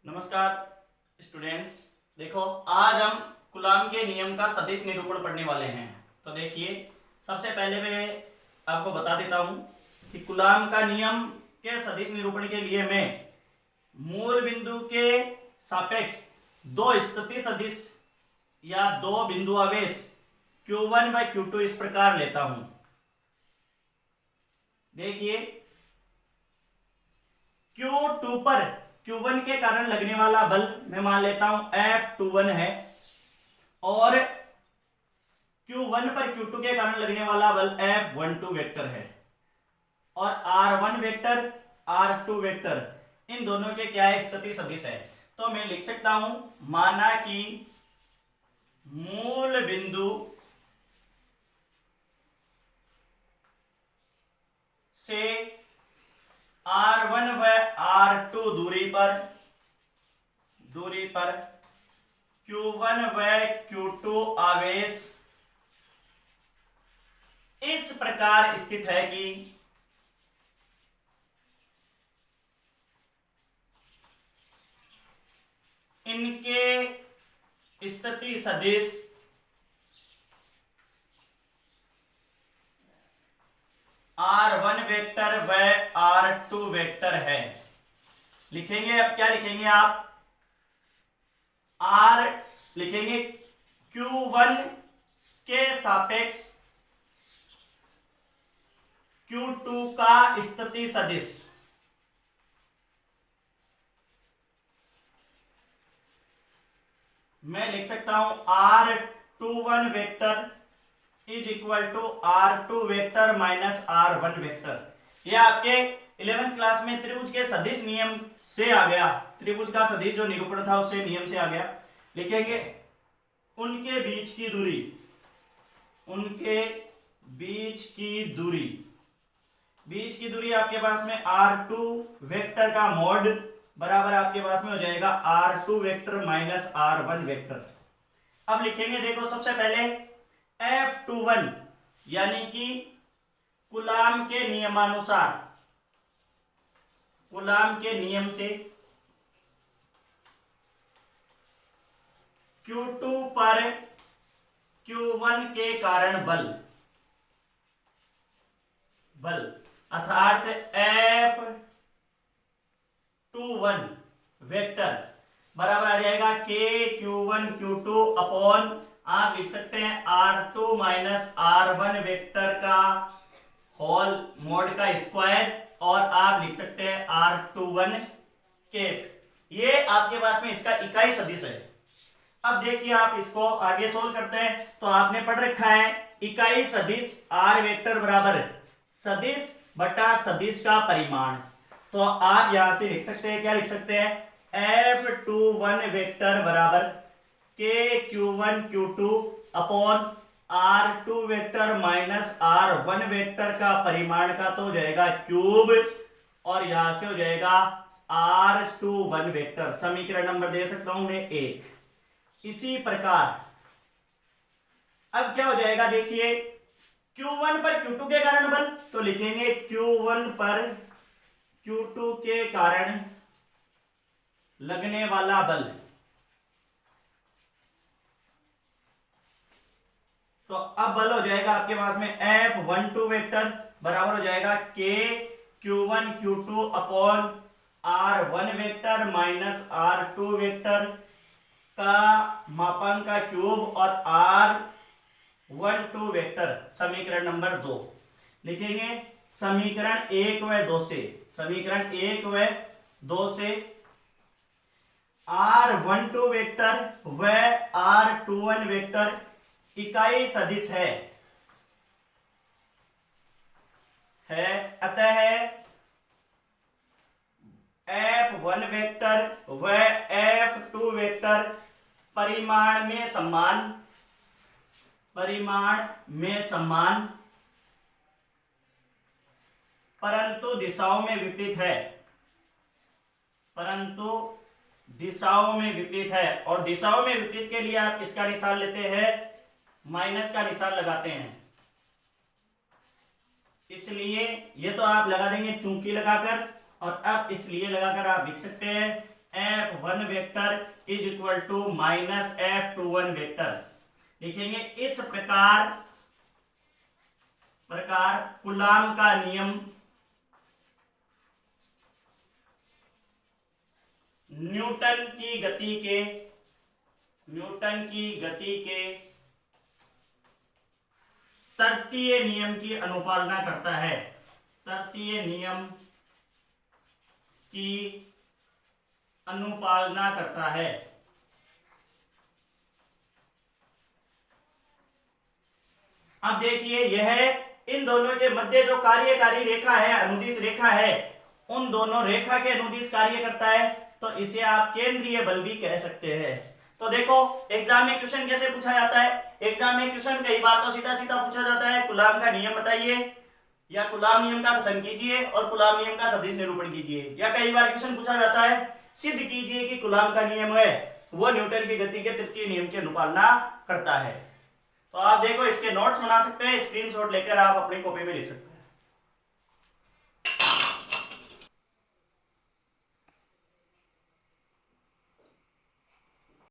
नमस्कार स्टूडेंट्स। देखो, आज हम कूलाम के नियम का सदिश निरूपण पढ़ने वाले हैं। तो देखिए, सबसे पहले मैं आपको बता देता हूं कि कूलाम का नियम के सदिश निरूपण के लिए मैं मूल बिंदु के सापेक्ष दो स्थिति सदिश या दो बिंदु आवेश Q1 व Q2 इस प्रकार लेता हूं। देखिए, Q2 पर Q1 के कारण लगने वाला बल मैं मान लेता हूं F21 है, और Q1 पर Q2 के कारण लगने वाला बल F12 वेक्टर है, और R1 वेक्टर R2 वेक्टर इन दोनों के क्या है, स्थिति सदिश है। तो मैं लिख सकता हूं, माना कि मूल बिंदु से R1 व R2 दूरी पर Q1 व Q2 आवेश इस प्रकार स्थित है कि इनके स्थिति सदिश R1 वेक्टर व R2 वेक्टर है। लिखेंगे, अब क्या लिखेंगे आप, R लिखेंगे Q1 के सापेक्ष Q2 का स्थिति सदिश। मैं लिख सकता हूं R21 vector is equal to R2 vector minus R1 vector. यह आपके 11th क्लास में त्रिभुज के सदिश नियम से आ गया। त्रिभुज का सदिश जो निरूपण था उससे नियम से आ गया। लिखेंगे उनके बीच की दूरी, उनके बीच की दूरी आपके पास में R2 वेक्टर का मॉड बराबर आपके पास में हो जाएगा R2 vector minus R1 vector. अब लिखेंगे, देखो सबसे पहले F21 यानी कि कूलाम के नियमानुसार, कूलाम के नियम से Q2 पर Q1 के कारण बल अर्थात F21 वेक्टर बराबर आ जाएगा K Q1 Q2 अपॉन, आप लिख सकते हैं R2 माइनस R1 वेक्टर का होल मोड का स्क्वायर, और आप लिख सकते हैं R21 के। ये आपके पास में इसका इकाई सदिश है। अब देखिए, आप इसको आगे सोल्व करते हैं तो आपने पढ़ रखा है इकाई सदिश R वेक्टर बराबर सदिश बटा सदिश का परिमाण। तो आप यहां से लिख सकते हैं, क्या लिख सकते हैं, F21 वेक्टर बराबर K Q1 Q2 upon R2 vector minus R1 vector का परिमाण का तो हो जाएगा क्यूब, और यहां से हो जाएगा R21 वेक्टर। समीकरण नंबर दे सकता हूं मैं 1। इसी प्रकार अब क्या हो जाएगा, देखिए Q1 पर Q2 के कारण बल, तो लिखेंगे Q1 पर Q2 के कारण लगने वाला बल। तो अब बल हो जाएगा आपके पास में F12 वेक्टर बराबर हो जाएगा K Q1 Q2 upon R1 vector minus R2 vector का मापांक का क्यूब और R12 वेक्टर। समीकरण नंबर 2 लिखेंगे, समीकरण 1 व 2 से, समीकरण 1 व 2 से R12 वेक्टर व R21 वेक्टर इकाई सदिश है, अतः F1 वेक्टर व F2 वेक्टर परिमाण में समान परंतु दिशाओं में विपरीत है, और दिशाओं में विपरीत के लिए आप किसका निशान लेते हैं, माइनस का निशान लगाते हैं। इसलिए ये तो आप लगा देंगे चूंकि लगाकर, और अब इसलिए लगाकर आप लिख सकते हैं F1 vector is equal to minus F21 vector लिखेंगे। इस प्रकार कूलाम का नियम न्यूटन की गति के तृतीय नियम की अनुपालना करता है। तृतीय नियम की अनुपालना करता है। अब देखिए, यह इन दोनों के मध्य जो कार्यकारी रेखा है, अनुदिश रेखा है, उन दोनों रेखा के अनुदिश कार्य करता है, तो इसे आप केंद्रीय बल भी कह सकते हैं। तो देखो एग्जाम में क्वेश्चन कैसे पूछा जाता है। एग्जाम में क्वेश्चन कई बार तो सीधा सीधा पूछा जाता है, कूलाम का नियम बताइए या कूलाम नियम का कथन कीजिए और कूलाम नियम का सदिश निरूपण कीजिए। या कई बार क्वेश्चन पूछा जाता है, सिद्ध कीजिए कि कूलाम का नियम है वो न्यूटन की गति के तृतीय नियम की अनुपालना करता है। तो आप देखो इसके नोट्स बना सकते हैं, स्क्रीनशॉट लेकर आप अपनी कॉपी में लिख सकते हैं।